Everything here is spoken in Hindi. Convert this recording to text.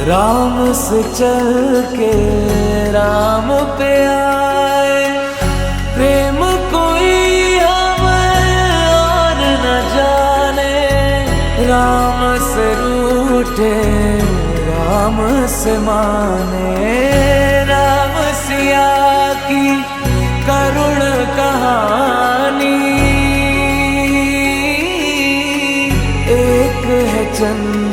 राम से चल के राम पे आए, प्रेम कोई हमें और न जाने। राम से रूठे राम से माने, राम सिया की करुण कहानी। एक है चंद